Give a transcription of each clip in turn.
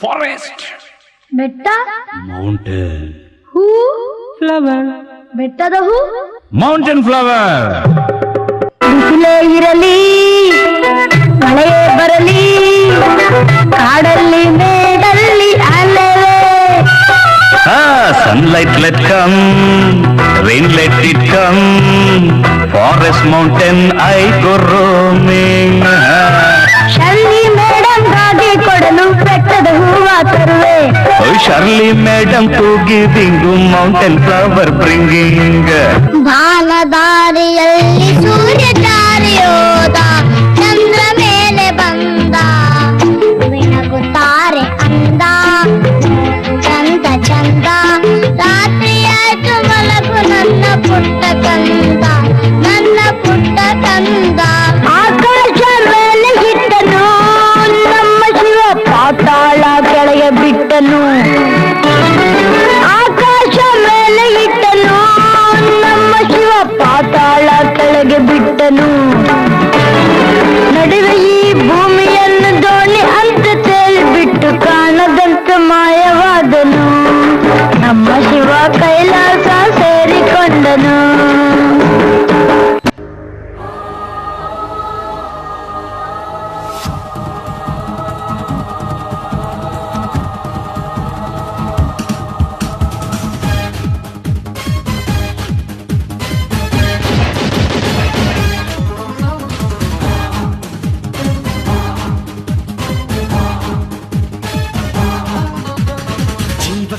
Forest. ಬೆಟ್ಟ, mountain. ಹೂ, flower. ಬೆಟ್ಟದ ಹೂ, mountain flower. ಬಿಸಿಲೇ ಇರಲಿ ಮಳೆಯೇ ಬರಲಿ, ಕಾಡಲ್ಲಿ ಮೇಡಲ್ಲಿ ಅಲ್ಲವೇ. Sunlight let come, rain let it come, forest mountain I go roaming. Shirley madam ಗಾಗಿ ಕೊಡಲು ಬೆಟ್ಟದ ಹೂವ ತರುವೆ. Oh Shirley madam to giving mountain flower bringing. ಬಾನದಾರಿಯಲ್ಲಿ ಸೂರ್ಯ ಜಾರಿಯೋದ, ಚಂದ್ರ ಮೇಲೆ ಬಂದ, ಬೆಳಗುತ್ತಾರೆ ಅಂದ, ಚಂದ ಚಂದ. ರಾತ್ರಿಯಾಯ್ತು ಮಲಗು ನನ್ನ ಪುಟ್ಟ ಕಂದ, ನನ್ನ ಪುಟ್ಟ ಕಂದ. ಆಕಾಶ ಮೇಲೆ ಇಟ್ಟನು ನಮ್ಮ ಶಿವ, ಪಾತಾಳ ಕೆಳಗೆ ಬಿಟ್ಟನು. ಆಕಾಶ ಮೇಲೆ ಇಟ್ಟನು ನಮ್ಮ ಶಿವ, ಪಾತಾಳ ಕೆಳಗೆ ಬಿಟ್ಟನು. ನಡುವೆ ಈ ಭೂಮಿಯನ್ನು ದೋಣಿ ಅಂತ ತೇಲಿಬಿಟ್ಟು ಕಾಣದಂತ ಮಾಯವಾದನು. ನಮ್ಮ ಶಿವ ಕೈಲಾಸ ಸೇರಿಕೊಂಡನು.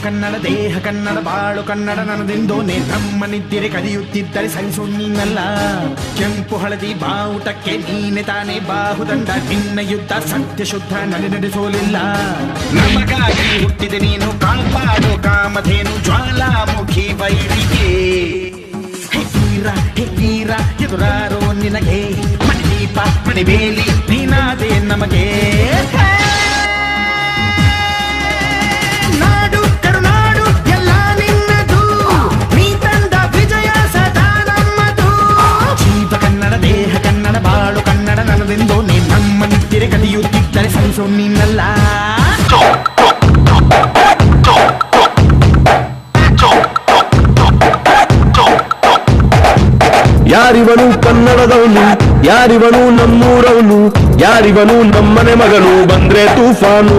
ಕನ್ನಡ ದೇಹ ಕನ್ನಡ ಬಾಳು ಕನ್ನಡ ನನ್ನದೆಂದೋನೆ ನಮ್ಮನಿದ್ದಿರೆ ಕಲಿಯುತ್ತಿದ್ದರೆ ಸಹಿಸು ನೀನಲ್ಲ. ಕೆಂಪು ಹಳದಿ ಬಾವುಟಕ್ಕೆ ನೀನೆ ತಾನೇ ಬಾಹುದಂಡ, ನಿನ್ನ ಯುದ್ಧ ಸತ್ಯ ಶುದ್ಧ ನಡೆಸೋಲಿಲ್ಲ. ನಮಗಾಗಿ ಹುಟ್ಟಿದೆ ನೀನು ಕಾಪಾಡು ಕಾಮಧೇನು ಜ್ವಾಲಾಮುಖಿ ವೈರಿಗೆ. ಹೆಗ್ಗೀರ ಹೆಗ್ಗೀರ ಎದುರಾರೋ ನಿನಗೆ, ಮಣಿದೀಪ ಮಣಿಬೇಲಿ ನೀನಾದೆ ನಮಗೆ. ನನ್ನದೆಂದೋ ನೀ ನಮ್ಮ ನಿತ್ಯರೆ ಕಲಿಯುತ್ತಿದ್ದರೆ ಸಹಿಸೋ ನೀನಲ್ಲ. ಯಾರಿವನು ಕನ್ನಡದವನು, ಯಾರಿವನು ನಮ್ಮೂರವನು, ಯಾರಿವನು ನಮ್ಮನೆ ಮಗನು ಬಂದ್ರೆ ತೂಫಾನು.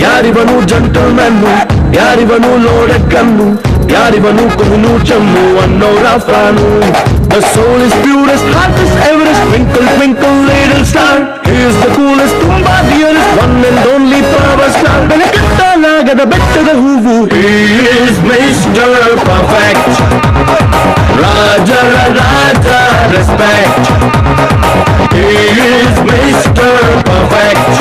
ಯಾರಿವನು ಜಂಟಲ್ಮ್ಯಾನು, ಯಾರಿವನು ಲೋಡೆಕ್ಕನ್ನು, ಯಾರಿವನು ಕೊಹಿನೂರ್ ಚಮ್ಮು ಅನ್ನೋರ fan. The soul is purest, heart is Everest, twinkle twinkle little star. He is the coolest, ತುಂಬಾ dearest, one and only power star. ಬೆಳಕತ್ತಲಾಗದ ಬೆಟ್ಟದ ಹೂವು, he is Mr. Perfect. ರಾಜರ ರಾಜ respect, he is Mr. Perfect.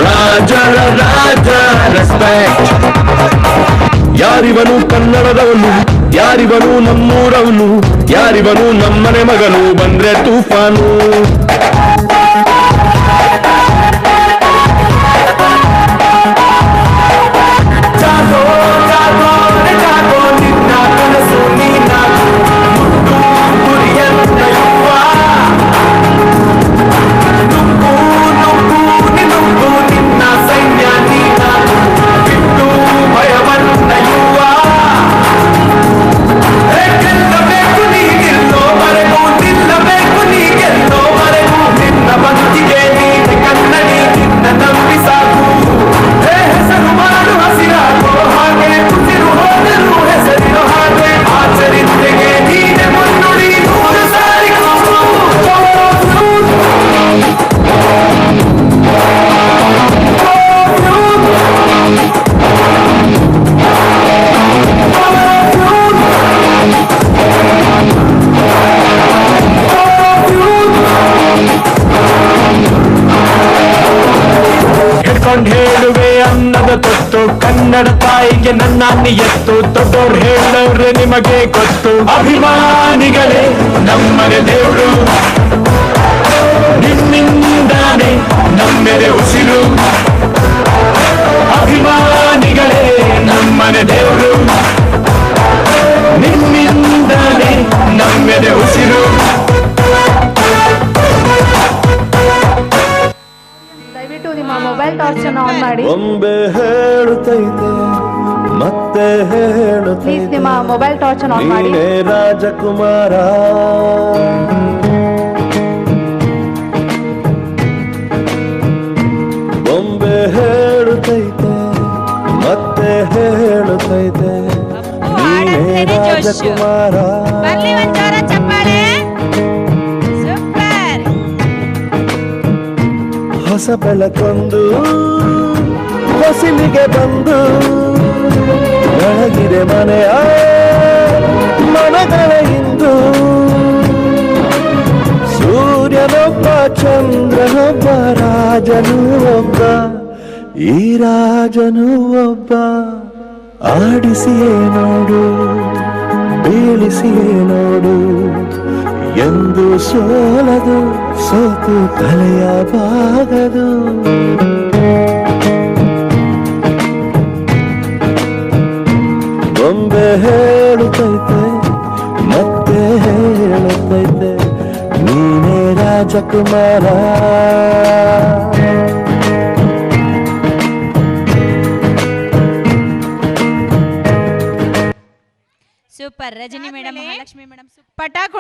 ರಾಜರ ರಾಜ respect. ಯಾರಿವನು ಕನ್ನಡದವನು, ಯಾರಿವನು ನಮ್ಮೂರವನು, ಯಾರಿವನು ನಮ್ಮನೆ ಮಗನು ಬಂದ್ರೆ ತೂಫಾನು. ಹೇಳುವೆ ಅನ್ನದ ತೊತ್ತು, ಕನ್ನಡ ತಾಯಿಗೆ ನನ್ನ ನಿಯತ್ತು. ದೊಡ್ಡೋರು ಹೇಳೋರೆ ನಿಮಗೆ ಗೊತ್ತು, ಅಭಿಮಾನಿಗಳೇ ನಮ್ಮನೆ ದೇವರು, ನಿಮ್ಮಿಂದಾನೆ ನಮ್ಮೆರೆ ಉಸಿರು. ಅಭಿಮಾನಿಗಳೇ ನಮ್ಮನೆ ದೇವರು, ನಿಮ್ಮಿಂದಾನೆ ನಮ್ಮೆರೆ ಉಸಿರು. ದಯವಿಟ್ಟು ನಿಮ್ಮ ಮೊಬೈಲ್ ಟಾರ್ಚ್ ಅನ್ನು ಆನ್ ಮಾಡಿ. ಮಾಡಿ. ಬೊಂಬೆ ಹೇಳುತ್ತೈತೆ ಮತ್ತೆ ಪ್ಲೀಸ್ ಹೇಳುತ್ತೈತೆ ನಿಮ್ಮ ಮೊಬೈಲ್ ಟಾರ್ಚ್ ಆನ್ ಮಾಡಿ. ನೀನೇ ರಾಜಕುಮಾರ. ಬೊಂಬೆ ಹೇಳುತ್ತೈತೆ ಮತ್ತೆ ಹೇಳುತ್ತೈತೆ ನೀನೇ ರಾಜಕುಮಾರ. ಹೊಸ ಬೆಳಕೊಂದು ಹೊಸಿಲಿಗೆ ಬಂದು ಬೆಳಗಿದೆ ಮನೆಯ ಮನಗಳ ಇಂದು. ಸೂರ್ಯನೊಬ್ಬ ಚಂದ್ರನೊಬ್ಬ ರಾಜನು ಒಬ್ಬ ಈ ರಾಜನು ಒಬ್ಬ. ಆಡಿಸಿಯೇ ನೋಡು ಬೀಳಿಸಿಯೇ ನೋಡು ಎಂದು ಸೋಲದು ಸೋತು ತಲೆಯ ಬಾಗದು. ಬೊಂಬೆ ಹೇಳುತ್ತೈತೆ ಮತ್ತೆ ಹೇಳುತ್ತೈತೆ ನೀನೇ ರಾಜಕುಮಾರ. Super Rajini madam, Mahalakshmi madam ಪಟಾಕು